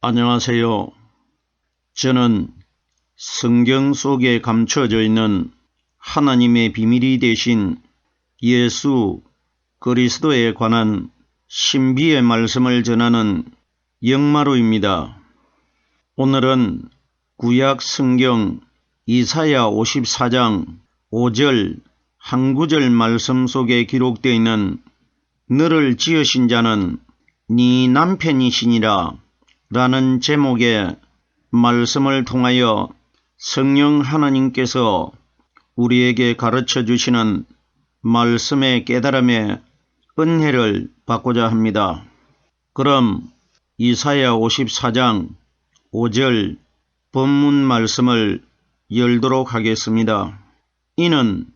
안녕하세요. 저는 성경 속에 감춰져 있는 하나님의 비밀이 되신 예수 그리스도에 관한 신비의 말씀을 전하는 영마루입니다. 오늘은 구약 성경 이사야 54장 5절 한 구절 말씀 속에 기록되어 있는 너를 지으신 자는 네 남편이시니라 라는 제목의 말씀을 통하여 성령 하나님께서 우리에게 가르쳐 주시는 말씀의 깨달음의 은혜를 받고자 합니다. 그럼 이사야 54장 5절 본문 말씀을 열도록 하겠습니다. 이는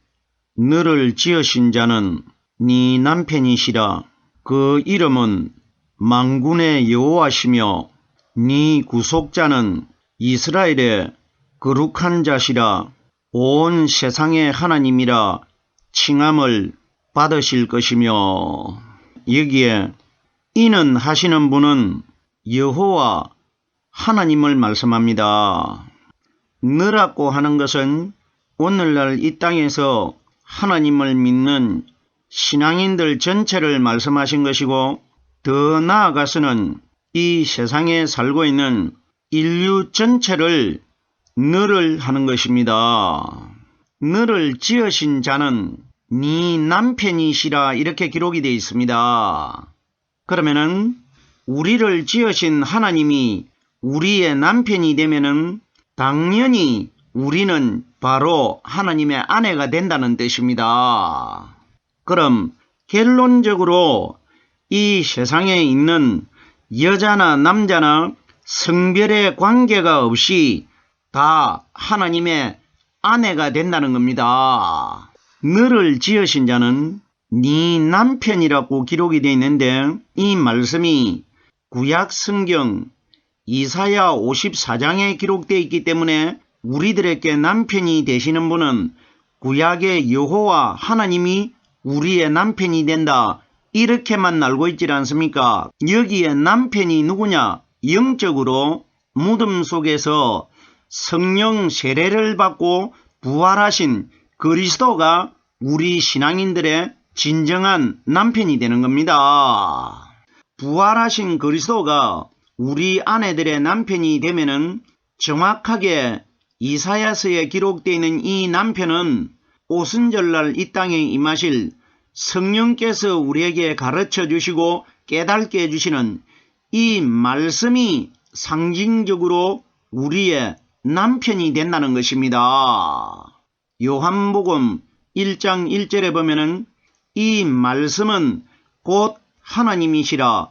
너를 지으신 자는 네 남편이시라. 그 이름은 만군의 여호와시며 네 구속자는 이스라엘의 거룩한 자시라. 온 세상의 하나님이라 칭함을 받으실 것이며. 여기에 이는 하시는 분은 여호와 하나님을 말씀합니다. 너라고 하는 것은 오늘날 이 땅에서 하나님을 믿는 신앙인들 전체를 말씀하신 것이고, 더 나아가서는 이 세상에 살고 있는 인류 전체를 너를 하는 것입니다. 너를 지으신 자는 네 남편이시라 이렇게 기록이 되어 있습니다. 그러면은 우리를 지으신 하나님이 우리의 남편이 되면은 당연히 우리는 바로 하나님의 아내가 된다는 뜻입니다. 그럼 결론적으로 이 세상에 있는 여자나 남자나 성별의 관계가 없이 다 하나님의 아내가 된다는 겁니다. 너를 지으신 자는 네 남편이라고 기록이 되어 있는데, 이 말씀이 구약 성경 이사야 54장에 기록되어 있기 때문에 우리들에게 남편이 되시는 분은 구약의 여호와 하나님이 우리의 남편이 된다, 이렇게만 알고 있지 않습니까? 여기에 남편이 누구냐? 영적으로 무덤 속에서 성령 세례를 받고 부활하신 그리스도가 우리 신앙인들의 진정한 남편이 되는 겁니다. 부활하신 그리스도가 우리 아내들의 남편이 되면은 정확하게 이사야서에 기록되어 있는 이 남편은 오순절날 이 땅에 임하실 성령께서 우리에게 가르쳐 주시고 깨닫게 해주시는 이 말씀이 상징적으로 우리의 남편이 된다는 것입니다. 요한복음 1장 1절에 보면은 이 말씀은 곧 하나님이시라.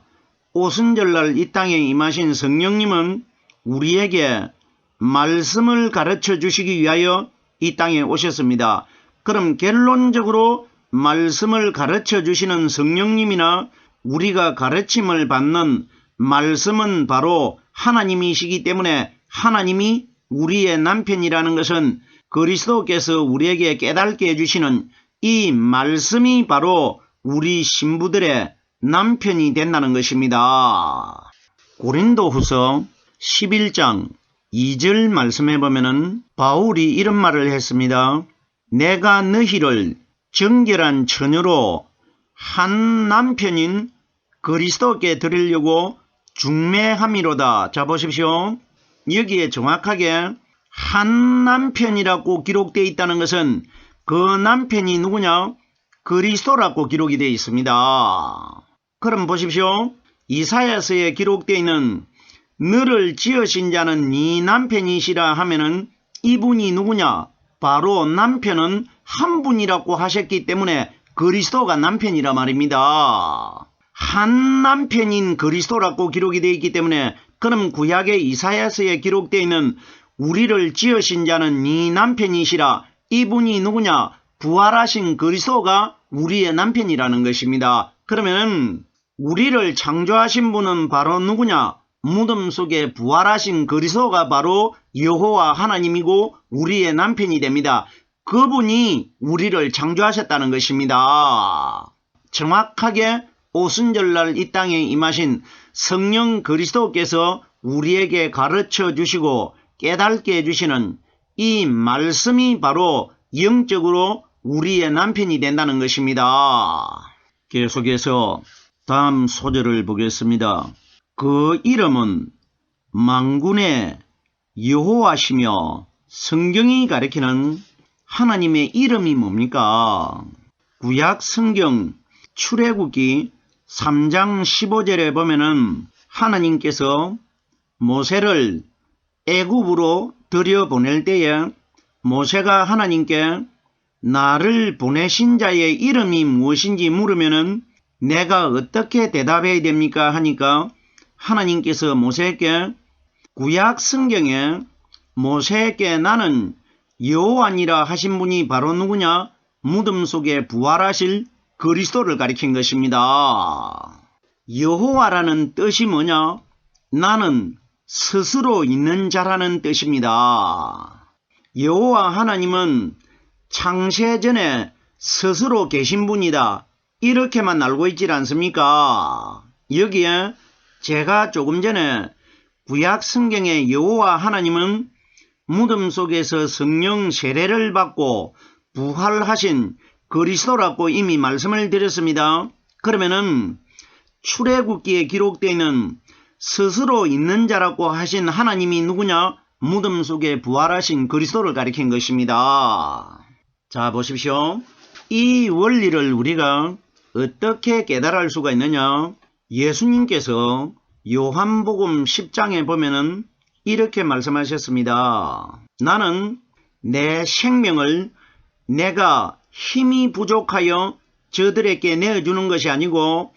오순절날 이 땅에 임하신 성령님은 우리에게 말씀을 가르쳐 주시기 위하여 이 땅에 오셨습니다. 그럼 결론적으로 말씀을 가르쳐 주시는 성령님이나 우리가 가르침을 받는 말씀은 바로 하나님이시기 때문에 하나님이 우리의 남편이라는 것은 그리스도께서 우리에게 깨닫게 해주시는 이 말씀이 바로 우리 신부들의 남편이 된다는 것입니다. 고린도후서 11장 2절 말씀해 보면은 바울이 이런 말을 했습니다. 내가 너희를 정결한 처녀로 한 남편인 그리스도께 드리려고 중매함이로다. 자, 보십시오. 여기에 정확하게 한 남편이라고 기록되어 있다는 것은 그 남편이 누구냐? 그리스도라고 기록이 되어 있습니다. 그럼 보십시오. 이사야서에 기록되어 있는 너를 지으신 자는 네 남편이시라 하면은 이분이 누구냐? 바로 남편은 한 분이라고 하셨기 때문에 그리스도가 남편이라 말입니다. 한 남편인 그리스도라고 기록이 되어 있기 때문에, 그럼 구약의 이사야서에 기록되어 있는 우리를 지으신 자는 네 남편이시라, 이분이 누구냐? 부활하신 그리스도가 우리의 남편이라는 것입니다. 그러면 우리를 창조하신 분은 바로 누구냐? 무덤 속에 부활하신 그리스도가 바로 여호와 하나님이고 우리의 남편이 됩니다. 그분이 우리를 창조하셨다는 것입니다. 정확하게 오순절날 이 땅에 임하신 성령 그리스도께서 우리에게 가르쳐 주시고 깨닫게 해주시는 이 말씀이 바로 영적으로 우리의 남편이 된다는 것입니다. 계속해서 다음 소절을 보겠습니다. 그 이름은 만군의 여호와시며 성경이 가리키는 하나님의 이름이 뭡니까? 구약 성경 출애굽기 3장 15절에 보면은 하나님께서 모세를 애굽으로 들여보낼 때에 모세가 하나님께 나를 보내신 자의 이름이 무엇인지 물으면은 내가 어떻게 대답해야 됩니까? 하니까 하나님께서 모세에게 구약 성경에 모세에게 나는 여호와니라 하신 분이 바로 누구냐? 무덤 속에 부활하실 그리스도를 가리킨 것입니다. 여호와라는 뜻이 뭐냐? 나는 스스로 있는 자라는 뜻입니다. 여호와 하나님은 창세전에 스스로 계신 분이다. 이렇게만 알고 있지 않습니까? 여기에 제가 조금 전에 구약 성경의 여호와 하나님은 무덤 속에서 성령 세례를 받고 부활하신 그리스도라고 이미 말씀을 드렸습니다. 그러면은 출애굽기에 기록되어 있는 스스로 있는 자라고 하신 하나님이 누구냐? 무덤 속에 부활하신 그리스도를 가리킨 것입니다. 자, 보십시오. 이 원리를 우리가 어떻게 깨달을 수가 있느냐? 예수님께서 요한복음 10장에 보면은 이렇게 말씀하셨습니다. 나는 내 생명을 내가 힘이 부족하여 저들에게 내어주는 것이 아니고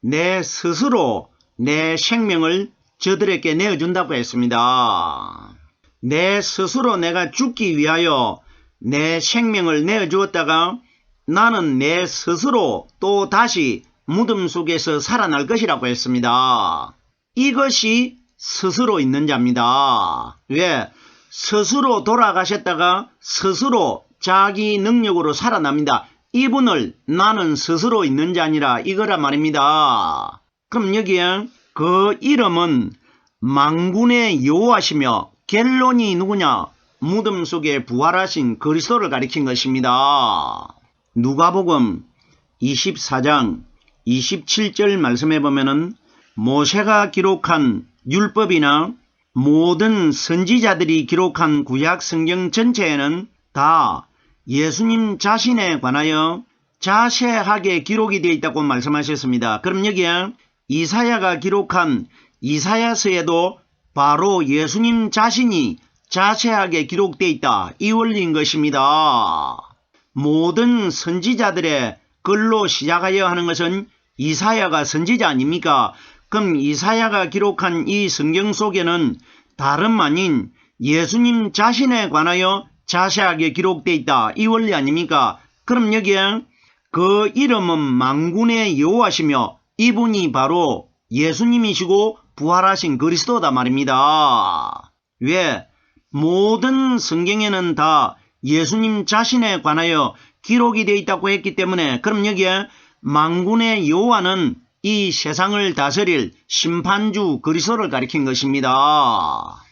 내 스스로 내 생명을 저들에게 내어준다고 했습니다. 내 스스로 내가 죽기 위하여 내 생명을 내어주었다가 나는 내 스스로 또 다시 무덤 속에서 살아날 것이라고 했습니다. 이것이 스스로 있는 자입니다. 왜? 스스로 돌아가셨다가 스스로 자기 능력으로 살아납니다. 이분을 나는 스스로 있는 자니라 이거라 말입니다. 그럼 여기에 그 이름은 만군의 여호와시며 갤론이 누구냐? 무덤 속에 부활하신 그리스도를 가리킨 것입니다. 누가복음 24장 27절 말씀해 보면은 모세가 기록한 율법이나 모든 선지자들이 기록한 구약 성경 전체에는 다 예수님 자신에 관하여 자세하게 기록이 되어 있다고 말씀하셨습니다. 그럼 여기에 이사야가 기록한 이사야서에도 바로 예수님 자신이 자세하게 기록되어 있다. 이 원리인 것입니다. 모든 선지자들의 글로 시작하여 하는 것은 이사야가 선지자 아닙니까? 그럼 이사야가 기록한 이 성경 속에는 다름 아닌 예수님 자신에 관하여 자세하게 기록되어 있다. 이 원리 아닙니까? 그럼 여기에 그 이름은 만군의 여호와시며 이분이 바로 예수님이시고 부활하신 그리스도다 말입니다. 왜? 모든 성경에는 다 예수님 자신에 관하여 기록이 되어 있다고 했기 때문에 그럼 여기에 만군의 여호와는 이 세상을 다스릴 심판주 그리스도를 가리킨 것입니다.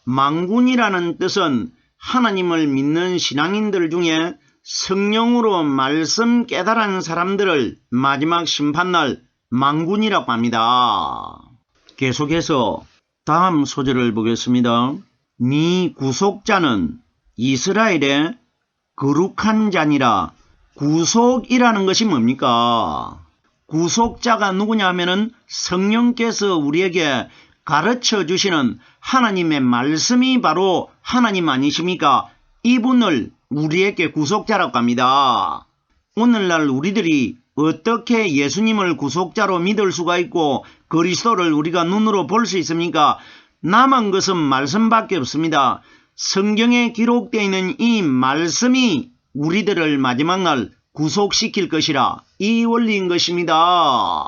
만군이라는 뜻은 하나님을 믿는 신앙인들 중에 성령으로 말씀 깨달은 사람들을 마지막 심판날 만군이라고 합니다. 계속해서 다음 소절을 보겠습니다. 네 구속자는 이스라엘의 거룩한 자니라. 구속이라는 것이 뭡니까? 구속자가 누구냐 하면은 성령께서 우리에게 가르쳐 주시는 하나님의 말씀이 바로 하나님 아니십니까? 이분을 우리에게 구속자라고 합니다. 오늘날 우리들이 어떻게 예수님을 구속자로 믿을 수가 있고 그리스도를 우리가 눈으로 볼 수 있습니까? 남은 것은 말씀밖에 없습니다. 성경에 기록되어 있는 이 말씀이 우리들을 마지막 날 구속시킬 것이라 이 원리인 것입니다.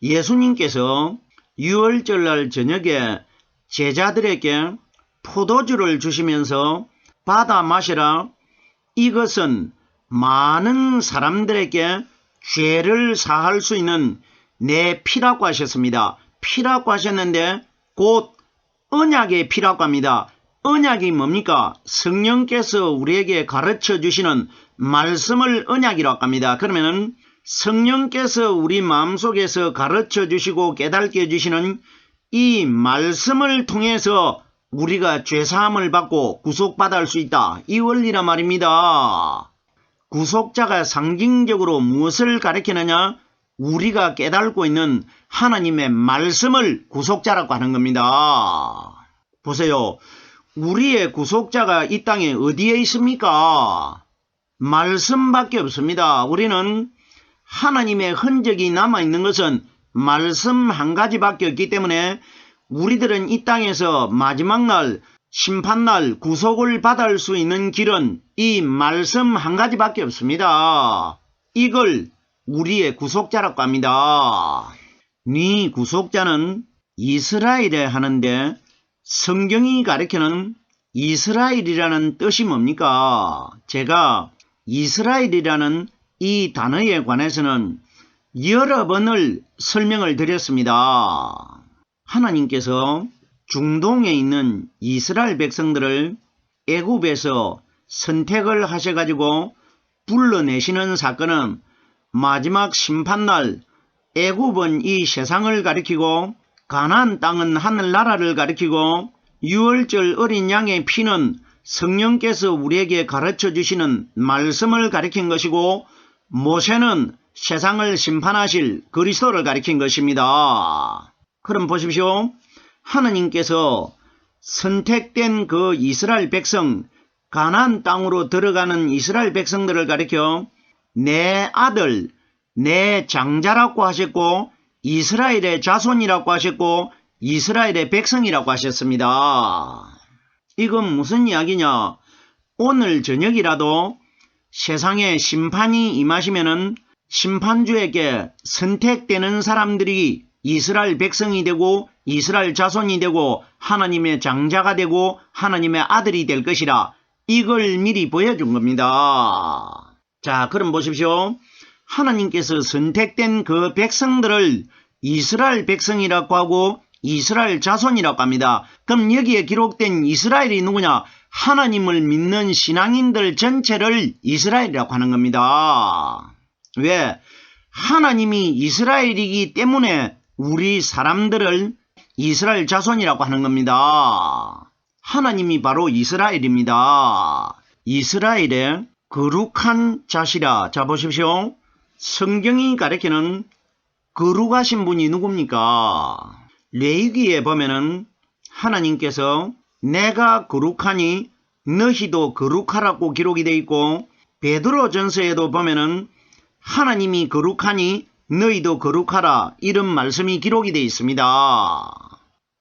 예수님께서 유월절날 저녁에 제자들에게 포도주를 주시면서 받아 마시라. 이것은 많은 사람들에게 죄를 사할 수 있는 내 피라고 하셨습니다. 피라고 하셨는데 곧 언약의 피라고 합니다. 언약이 뭡니까? 성령께서 우리에게 가르쳐 주시는 말씀을 언약이라고 합니다. 그러면 성령께서 우리 마음속에서 가르쳐 주시고 깨닫게 해주시는 이 말씀을 통해서 우리가 죄사함을 받고 구속받을 수 있다. 이 원리란 말입니다. 구속자가 상징적으로 무엇을 가리키느냐? 우리가 깨닫고 있는 하나님의 말씀을 구속자라고 하는 겁니다. 보세요. 우리의 구속자가 이 땅에 어디에 있습니까? 말씀밖에 없습니다. 우리는 하나님의 흔적이 남아있는 것은 말씀 한 가지밖에 없기 때문에 우리들은 이 땅에서 마지막 날, 심판날 구속을 받을 수 있는 길은 이 말씀 한 가지밖에 없습니다. 이걸 우리의 구속자라고 합니다. 네 구속자는 이스라엘에 하는데 성경이 가리키는 이스라엘이라는 뜻이 뭡니까? 제가 이스라엘이라는 이 단어에 관해서는 여러 번을 설명을 드렸습니다. 하나님께서 중동에 있는 이스라엘 백성들을 애굽에서 선택을 하셔가지고 불러내시는 사건은 마지막 심판날 애굽은 이 세상을 가리키고 가나안 땅은 하늘나라를 가리키고 유월절 어린 양의 피는 성령께서 우리에게 가르쳐 주시는 말씀을 가리킨 것이고 모세는 세상을 심판하실 그리스도를 가리킨 것입니다. 그럼 보십시오. 하나님께서 선택된 그 이스라엘 백성, 가나안 땅으로 들어가는 이스라엘 백성들을 가리켜 내 아들, 내 장자라고 하셨고 이스라엘의 자손이라고 하셨고 이스라엘의 백성이라고 하셨습니다. 이건 무슨 이야기냐? 오늘 저녁이라도 세상에 심판이 임하시면은 심판주에게 선택되는 사람들이 이스라엘 백성이 되고 이스라엘 자손이 되고 하나님의 장자가 되고 하나님의 아들이 될 것이라 이걸 미리 보여준 겁니다. 자, 그럼 보십시오. 하나님께서 선택된 그 백성들을 이스라엘 백성이라고 하고 이스라엘 자손이라고 합니다. 그럼 여기에 기록된 이스라엘이 누구냐? 하나님을 믿는 신앙인들 전체를 이스라엘이라고 하는 겁니다. 왜? 하나님이 이스라엘이기 때문에 우리 사람들을 이스라엘 자손이라고 하는 겁니다. 하나님이 바로 이스라엘입니다. 이스라엘의 거룩한 자시라. 자, 보십시오. 성경이 가리키는 거룩하신 분이 누굽니까? 레위기에 보면은 하나님께서 내가 거룩하니 너희도 거룩하라고 기록이 되어 있고 베드로전서에도 보면은 하나님이 거룩하니 너희도 거룩하라 이런 말씀이 기록이 되어 있습니다.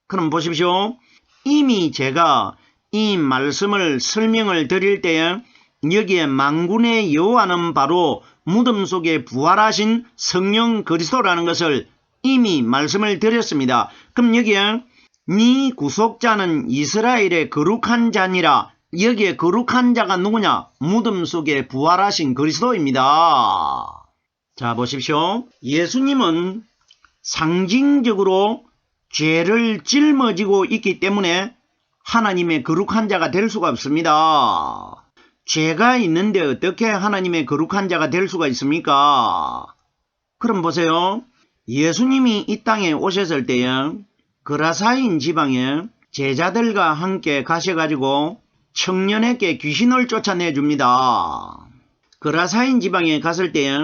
그럼 보십시오. 이미 제가 이 말씀을 설명을 드릴 때에 여기에 만군의 여호와는 바로 무덤 속에 부활하신 성령 그리스도라는 것을 이미 말씀을 드렸습니다. 그럼 여기에 네 구속자는 이스라엘의 거룩한 자니라. 여기에 거룩한 자가 누구냐? 무덤 속에 부활하신 그리스도입니다. 자, 보십시오. 예수님은 상징적으로 죄를 짊어지고 있기 때문에 하나님의 거룩한 자가 될 수가 없습니다. 죄가 있는데 어떻게 하나님의 거룩한 자가 될 수가 있습니까? 그럼 보세요. 예수님이 이 땅에 오셨을 때에 그라사인 지방에 제자들과 함께 가셔가지고 청년에게 귀신을 쫓아내줍니다. 그라사인 지방에 갔을 때에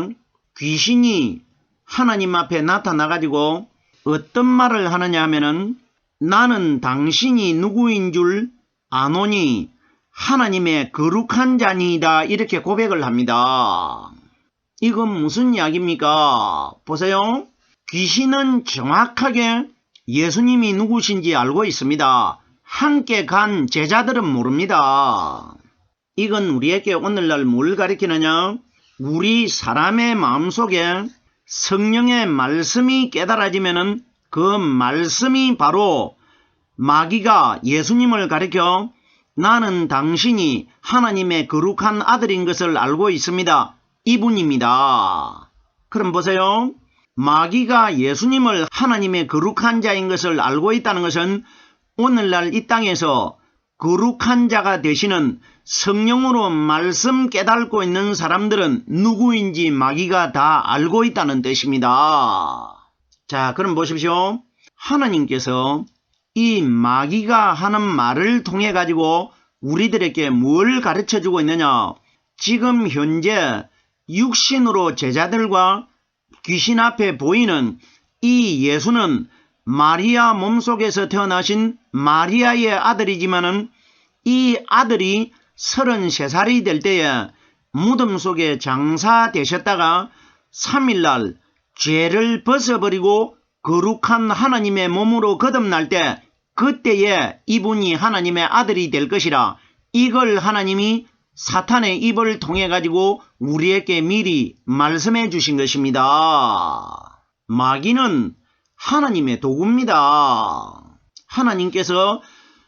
귀신이 하나님 앞에 나타나가지고 어떤 말을 하느냐 하면은 나는 당신이 누구인 줄 아노니 하나님의 거룩한 자니이다 이렇게 고백을 합니다. 이건 무슨 이야기입니까? 보세요. 귀신은 정확하게 예수님이 누구신지 알고 있습니다. 함께 간 제자들은 모릅니다. 이건 우리에게 오늘날 뭘 가리키느냐? 우리 사람의 마음속에 성령의 말씀이 깨달아지면은 그 말씀이 바로 마귀가 예수님을 가리켜 나는 당신이 하나님의 거룩한 아들인 것을 알고 있습니다. 이분입니다. 그럼 보세요. 마귀가 예수님을 하나님의 거룩한 자인 것을 알고 있다는 것은 오늘날 이 땅에서 거룩한 자가 되시는 성령으로 말씀 깨닫고 있는 사람들은 누구인지 마귀가 다 알고 있다는 뜻입니다. 자, 그럼 보십시오. 하나님께서 이 마귀가 하는 말을 통해 가지고 우리들에게 뭘 가르쳐주고 있느냐? 지금 현재 육신으로 제자들과 귀신 앞에 보이는 이 예수는 마리아 몸속에서 태어나신 마리아의 아들이지만은 이 아들이 33살이 될 때에 무덤 속에 장사되셨다가 3일날 죄를 벗어버리고 거룩한 하나님의 몸으로 거듭날 때 그때에 이분이 하나님의 아들이 될 것이라 이걸 하나님이 사탄의 입을 통해 가지고 우리에게 미리 말씀해 주신 것입니다. 마귀는 하나님의 도구입니다. 하나님께서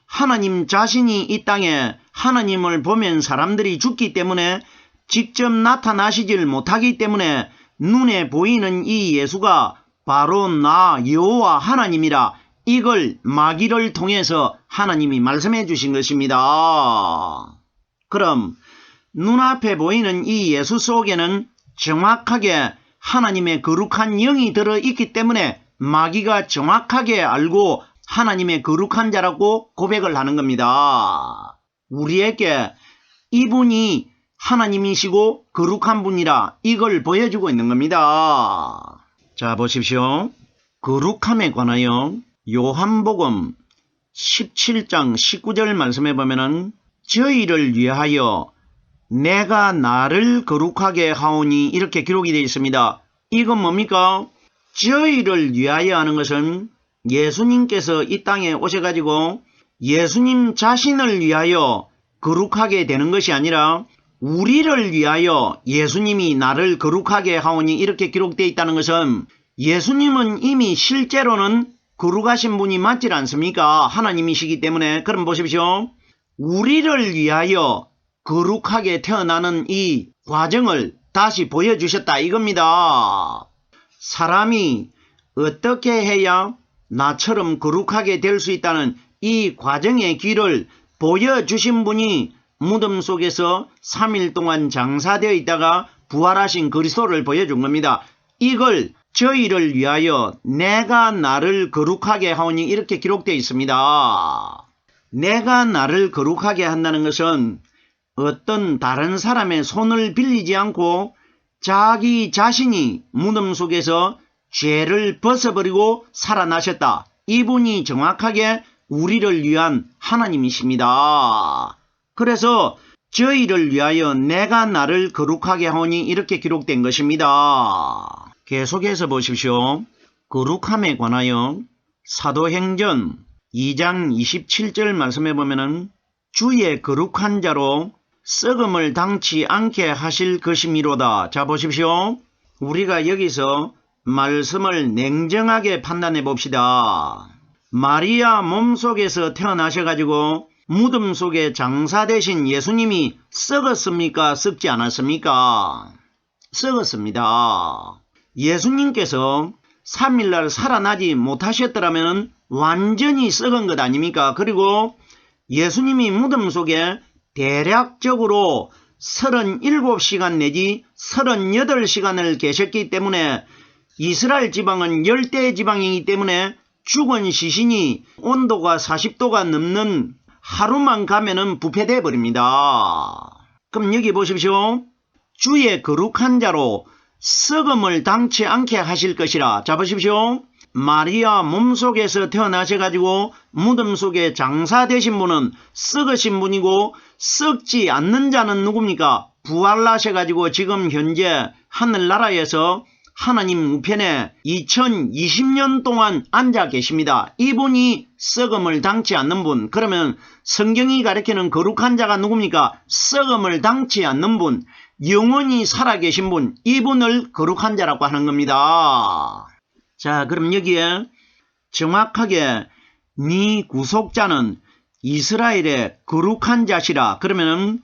하나님 자신이 이 땅에 하나님을 보면 사람들이 죽기 때문에 직접 나타나시질 못하기 때문에 눈에 보이는 이 예수가 바로 나 여호와 하나님이라 이걸 마귀를 통해서 하나님이 말씀해 주신 것입니다. 그럼 눈앞에 보이는 이 예수 속에는 정확하게 하나님의 거룩한 영이 들어있기 때문에 마귀가 정확하게 알고 하나님의 거룩한 자라고 고백을 하는 겁니다. 우리에게 이분이 하나님이시고 거룩한 분이라 이걸 보여주고 있는 겁니다. 자, 보십시오. 거룩함에 관하여 요한복음 17장 19절 말씀해 보면은 저희를 위하여 내가 나를 거룩하게 하오니 이렇게 기록이 되어 있습니다. 이건 뭡니까? 저희를 위하여 하는 것은 예수님께서 이 땅에 오셔가지고 예수님 자신을 위하여 거룩하게 되는 것이 아니라 우리를 위하여 예수님이 나를 거룩하게 하오니 이렇게 기록되어 있다는 것은 예수님은 이미 실제로는 거룩하신 분이 맞지 않습니까? 하나님이시기 때문에. 그럼 보십시오. 우리를 위하여 거룩하게 태어나는 이 과정을 다시 보여주셨다 이겁니다. 사람이 어떻게 해야 나처럼 거룩하게 될 수 있다는 이 과정의 길을 보여주신 분이 무덤 속에서 3일 동안 장사되어 있다가 부활하신 그리스도를 보여준 겁니다. 이걸 저희를 위하여 내가 나를 거룩하게 하오니 이렇게 기록되어 있습니다. 내가 나를 거룩하게 한다는 것은 어떤 다른 사람의 손을 빌리지 않고 자기 자신이 무덤 속에서 죄를 벗어버리고 살아나셨다. 이분이 정확하게 우리를 위한 하나님이십니다. 그래서 저희를 위하여 내가 나를 거룩하게 하오니 이렇게 기록된 것입니다. 계속해서 보십시오. 거룩함에 관하여 사도행전 2장 27절 말씀해 보면은 주의 거룩한 자로 썩음을 당치 않게 하실 것이미로다. 자, 보십시오. 우리가 여기서 말씀을 냉정하게 판단해 봅시다. 마리아 몸속에서 태어나셔가지고 무덤 속에 장사되신 예수님이 썩었습니까? 썩지 않았습니까? 썩었습니다. 예수님께서 3일날 살아나지 못하셨더라면 완전히 썩은 것 아닙니까? 그리고 예수님이 무덤 속에 대략적으로 37시간 내지 38시간을 계셨기 때문에 이스라엘 지방은 열대 지방이기 때문에 죽은 시신이 온도가 40도가 넘는 하루만 가면은 부패돼 버립니다. 그럼 여기 보십시오. 주의 거룩한 자로 썩음을 당치 않게 하실 것이라. 자, 보십시오. 마리아 몸속에서 태어나셔가지고 무덤 속에 장사되신 분은 썩으신 분이고 썩지 않는 자는 누굽니까? 부활하셔가지고 지금 현재 하늘나라에서 하나님 우편에 2020년 동안 앉아 계십니다. 이분이 썩음을 당치 않는 분. 그러면 성경이 가리키는 거룩한 자가 누굽니까? 썩음을 당치 않는 분, 영원히 살아계신 분, 이분을 거룩한 자라고 하는 겁니다. 자, 그럼 여기에 정확하게 네 구속자는 이스라엘의 거룩한 자시라. 그러면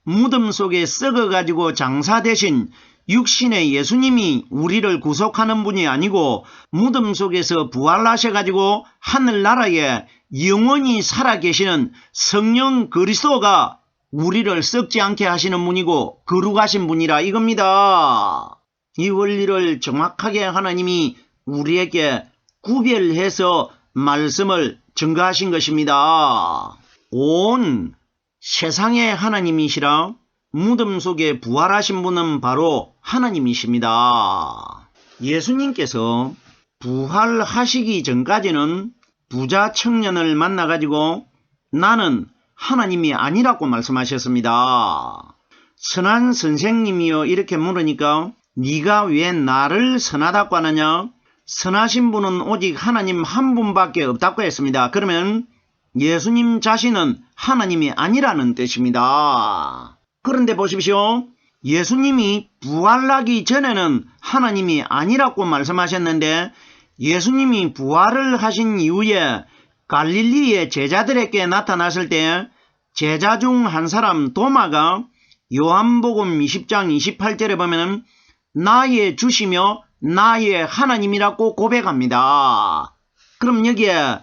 무덤 속에 썩어가지고 장사되신 육신의 예수님이 우리를 구속하는 분이 아니고 무덤 속에서 부활하셔가지고 하늘나라에 영원히 살아계시는 성령 그리스도가 우리를 썩지 않게 하시는 분이고 거룩하신 분이라 이겁니다. 이 원리를 정확하게 하나님이 우리에게 구별해서 말씀을 증거하신 것입니다. 온 세상의 하나님이시라 무덤 속에 부활하신 분은 바로 하나님이십니다. 예수님께서 부활하시기 전까지는 부자 청년을 만나가지고 나는 하나님이 아니라고 말씀하셨습니다. 선한 선생님이여 이렇게 물으니까 네가 왜 나를 선하다고 하느냐? 선하신 분은 오직 하나님 한 분밖에 없다고 했습니다. 그러면 예수님 자신은 하나님이 아니라는 뜻입니다. 그런데 보십시오. 예수님이 부활하기 전에는 하나님이 아니라고 말씀하셨는데 예수님이 부활을 하신 이후에 갈릴리의 제자들에게 나타났을 때 제자 중 한 사람 도마가 요한복음 20장 28절에 보면 나의 주시며 나의 하나님이라고 고백합니다. 그럼 여기에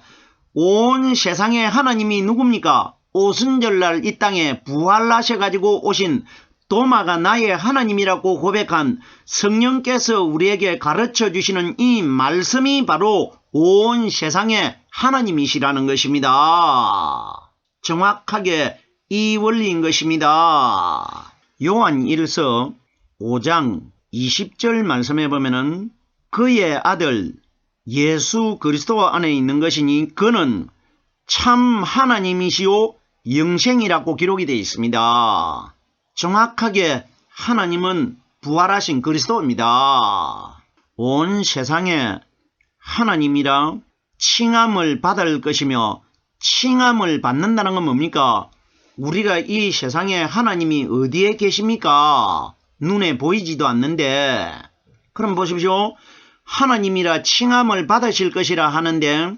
온 세상의 하나님이 누굽니까? 오순절날 이 땅에 부활하셔가지고 오신 도마가 나의 하나님이라고 고백한 성령께서 우리에게 가르쳐 주시는 이 말씀이 바로 온 세상의 하나님이시라는 것입니다. 정확하게 이 원리인 것입니다. 요한 1서 5장 20절 말씀해 보면은 그의 아들 예수 그리스도 안에 있는 것이니 그는 참 하나님이시요 영생이라고 기록이 되어 있습니다. 정확하게 하나님은 부활하신 그리스도입니다. 온 세상에 하나님이라 칭함을 받을 것이며 칭함을 받는다는 건 뭡니까? 우리가 이 세상에 하나님이 어디에 계십니까? 눈에 보이지도 않는데 그럼 보십시오. 하나님이라 칭함을 받으실 것이라 하는데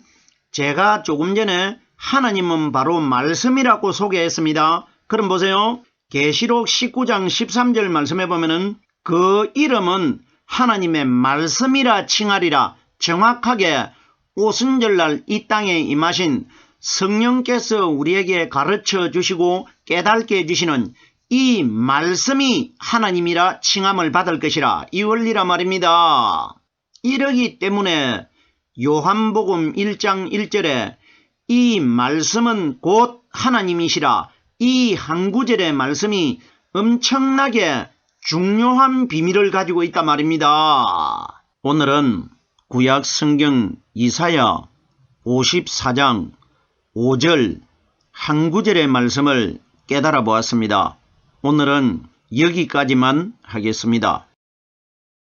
제가 조금 전에 하나님은 바로 말씀이라고 소개했습니다. 그럼 보세요. 계시록 19장 13절 말씀해 보면은 그 이름은 하나님의 말씀이라 칭하리라. 정확하게 오순절날 이 땅에 임하신 성령께서 우리에게 가르쳐 주시고 깨닫게 해주시는 이 말씀이 하나님이라 칭함을 받을 것이라 이 원리라 말입니다. 이러기 때문에 요한복음 1장 1절에 이 말씀은 곧 하나님이시라 이 한 구절의 말씀이 엄청나게 중요한 비밀을 가지고 있단 말입니다. 오늘은 구약 성경 이사야 54장 5절 한 구절의 말씀을 깨달아 보았습니다. 오늘은 여기까지만 하겠습니다.